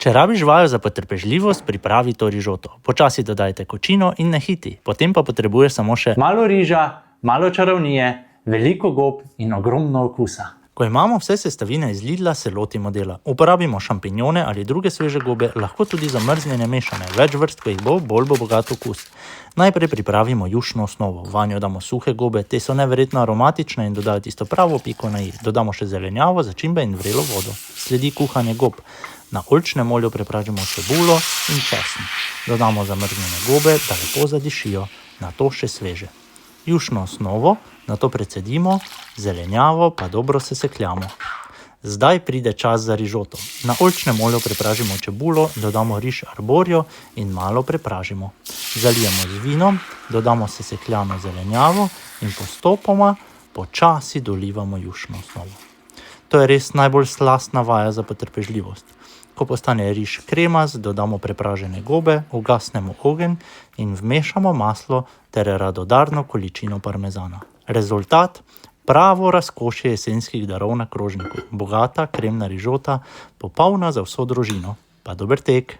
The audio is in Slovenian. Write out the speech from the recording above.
Če rabiš vajo za potrpežljivost, pripravi to rižoto. Počasi dodaj tekočino in ne hiti. Potem pa potrebuješ samo še malo riža, malo čarovnije, veliko gob in ogromno okusa. Ko imamo vse sestavine iz Lidla, se lotimo dela. Uporabimo šampinjone ali druge sveže gobe, lahko tudi zamrznjene mešane. Več vrst, ko jih bo, bolj bo bogat okus. Najprej pripravimo jušno osnovo. Vanjo damo suhe gobe, te so neverjetno aromatične in dodajo tisto pravo piko na i. Dodamo še zelenjavo, začimbe in vrelo vodo. Sledi kuhanje gob. Na oljčnem olju prepražimo čebulo in česen. Dodamo zamrznjene gobe, da lepo zadišijo, nato še sveže. Jušno osnovo nato precedimo, zelenjavo pa dobro sesekljamo. Zdaj pride čas za rižoto. Na oljčnem olju prepražimo čebulo, dodamo riž arborio in malo prepražimo. Zalijemo z vinom, dodamo sesekljano zelenjavo in postopoma počasi dolivamo jušno osnovo. To je res najbolj slastna vaja za potrpežljivost. Ko postane riž kremast, dodamo prepražene gobe, ugasnemo ogenj in vmešamo maslo ter radodarno količino parmezana. Rezultat: pravo razkošje jesenskih darov na krožniku. Bogata kremna rižota, popolna za vso družino. Pa dober tek!